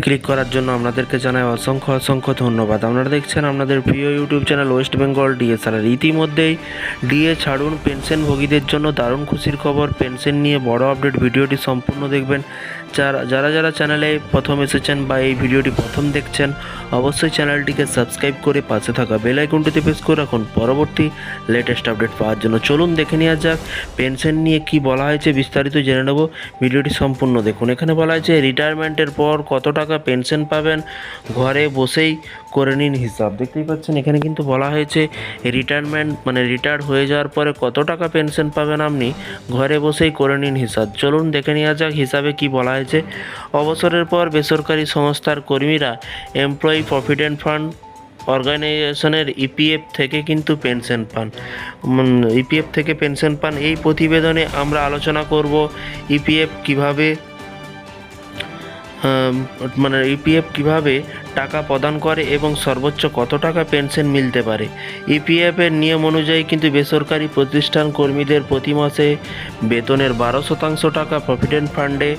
Click করার জন্য আপনাদেরকে জানাই অসংখ্য ধন্যবাদ। আপনারা দেখছেন আপনাদের প্রিয় YouTube channel West Bengal DA salary. ইতিমধ্যেই ডিএ ছাড়ুন পেনশনভোগীদের জন্য দারুণ খুশির খবর। পেনশন নিয়ে বড় আপডেট, ভিডিওটি সম্পূর্ণ দেখবেন। যারা চ্যানেলে প্রথম এসেছেন বা এই ভিডিওটি প্রথম দেখছেন, অবশ্যই চ্যানেলটিকে সাবস্ক্রাইব করে পাশে থাকা বেল আইকনটিতে প্রেস করে রাখুন পরবর্তী লেটেস্ট আপডেট পাওয়ার জন্য। চলুন দেখে নেওয়া যাক পেনশন নিয়ে কি বলা হয়েছে, বিস্তারিত জেনে নেব। ভিডিওটি সম্পূর্ণ দেখুন। এখানে বলা হয়েছে রিটায়ারমেন্টের পর কত টাকা পেনশন পাবেন, ঘরে বসেই করে নিন হিসাব। দেখতেই পাচ্ছেন এখানে কিন্তু বলা হয়েছে রিটায়ারমেন্ট মানে রিটায়ার্ড হয়ে যাওয়ার পরে কত টাকা পেনশন পাবেন আপনি ঘরে বসেই করে নিন হিসাব। চলুন দেখে নেওয়া যাক হিসাবে কি বলা হয়েছে। অবসরের পর বেসরকারি সংস্থার কর্মীরা এমপ্লয়ি প্রভিডেন্ট ফান্ড অর্গানাইজেশনের ইপিএফ থেকে কিন্তু পেনশন পান। ইপিএফ থেকে পেনশন পান। এই প্রতিবেদনে আমরা আলোচনা করব ইপিএফ কিভাবে ইপিএফ কিভাবে টাকা প্রদান করে এবং সর্বোচ্চ কত টাকা পেনশন মিলতে পারে। ইপিএফের নিয়ম অনুযায়ী কিন্তু বেসরকারি প্রতিষ্ঠান কর্মীদের প্রতি মাসে বেতনের 12% টাকা প্রভিডেন্ট ফান্ডে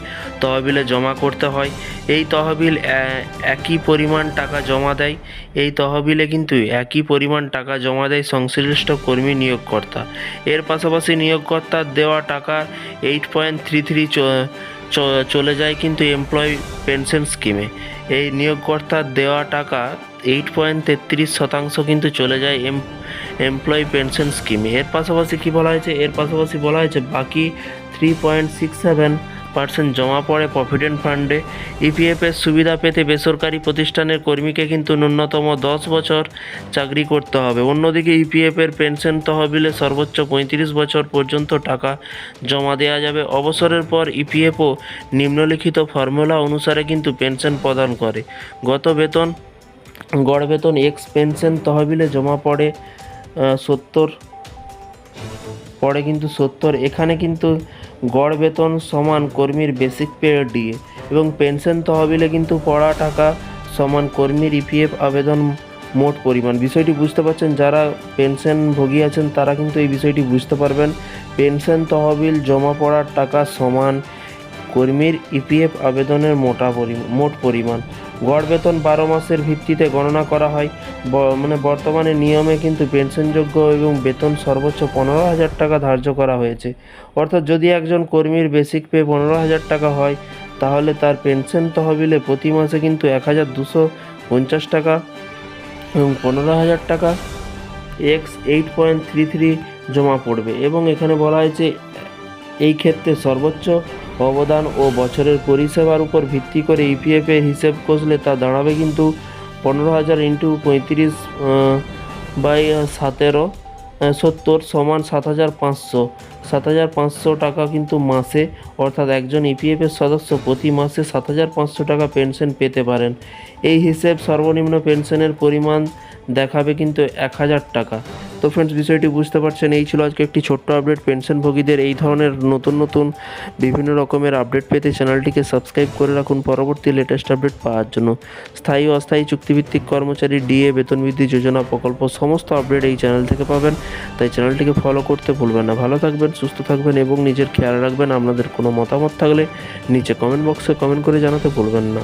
তহবিলে জমা করতে হয়। এই তহবিল একই পরিমাণ টাকা জমা দেয়। এই তহবিলে কিন্তু একই পরিমাণ টাকা জমা দেয় সংশ্লিষ্ট কর্মী নিয়োগকর্তা। এর পাশাপাশি নিয়োগকর্তার দেওয়া টাকা 8.33 চলে যায় কিন্তু এমপ্লয়ি পেনশন স্কিমে। এই নিয়োগকর্তার দেওয়া টাকা 8.33% কিন্তু চলে যায় এমপ্লয়ি পেনশন স্কিমে। এর পাশাপাশি কি বলা হয়েছে, বলা হয়েছে বাকি 3.67% জমা পড়ে প্রভিডেন্ট ফান্ডে। ইপিএফের সুবিধা পেতে বেসরকারি প্রতিষ্ঠানের কর্মীকে কিন্তু ন্যূনতম 10 বছর চাকরি করতে হবে। অন্যদিকে ইপিএফের পেনশন তহবিলে সর্বোচ্চ 35 বছর পর্যন্ত টাকা জমা দেওয়া যাবে। অবসরের পর ইপিএফও নিম্নলিখিত ফর্মুলা অনুসারে কিন্তু পেনশন প্রদান করে। গড় বেতন এক্স পেনশন তহবিলে জমা পড়ে 70। এখানে কিন্তু গড় বেতন সমান কর্মীর বেসিক পে ডিএ এবং পেনশন তহবিলে কিন্তু পড়া টাকা সমান কর্মীর ইপিএফ আবেদন মোট পরিমাণ। বিষয়টি বুঝতে পারছেন, যারা পেনশনভোগী আছেন তারা কিন্তু এই বিষয়টি বুঝতে পারবেন। পেনশন তহবিল জমা পড়ার টাকা সমান কর্মীর ইপিএফ আবেদনের মোট পরিমাণ। গড় বেতন 12 মাসের ভিত্তিতে গণনা করা হয়। বর্তমানে নিয়মে কিন্তু পেনশনযোগ্য এবং বেতন সর্বোচ্চ 15,000 টাকা ধার্য করা হয়েছে। অর্থাৎ যদি একজন কর্মীর বেসিক পে 15,000 টাকা হয়, তাহলে তার পেনশন তহবিলে প্রতি মাসে কিন্তু 1,250 টাকা এবং 15,000 টাকা এক্স 8.33 জমা পড়বে। এবং এখানে বলা হয়েছে এই ক্ষেত্রে সর্বোচ্চ অবদান ও বছরের পরিষেবার উপর ভিত্তি করে ইপিএফের হিসেব কষলে তা দাঁড়াবে কিন্তু 15,000 × 35/17 সমান 7,500 টাকা কিন্তু মাসে। অর্থাৎ একজন ইপিএফের সদস্য প্রতি মাসে 7,500 টাকা পেনশন পেতে পারেন। এই হিসেব সর্বনিম্ন পেনশনের পরিমাণ দেখাবে কিন্তু 1,000 টাকা। তো ফ্রেন্ডস, বিষয়টি বুঝতে পারছেন। এই ছিল আজকে একটি ছোট্ট আপডেট পেনশনভোগীদের। এই ধরনের নতুন বিভিন্ন রকমের আপডেট পেতে চ্যানেলটিকে সাবস্ক্রাইব করে রাখুন পরবর্তী লেটেস্ট আপডেট পাওয়ার জন্য। স্থায়ী অস্থায়ী চুক্তিভিত্তিক কর্মচারী ডিএ বেতন বৃদ্ধি যোজনা প্রকল্প সমস্ত আপডেট এই চ্যানেল থেকে পাবেন, তাই চ্যানেলটিকে ফলো করতে ভুলবেন না। ভালো থাকবেন, সুস্থ থাকবেন এবং নিজের খেয়াল রাখবেন। আপনাদের কোনো মতামত থাকলে নিচে কমেন্ট বক্সে কমেন্ট করে জানাতে ভুলবেন না।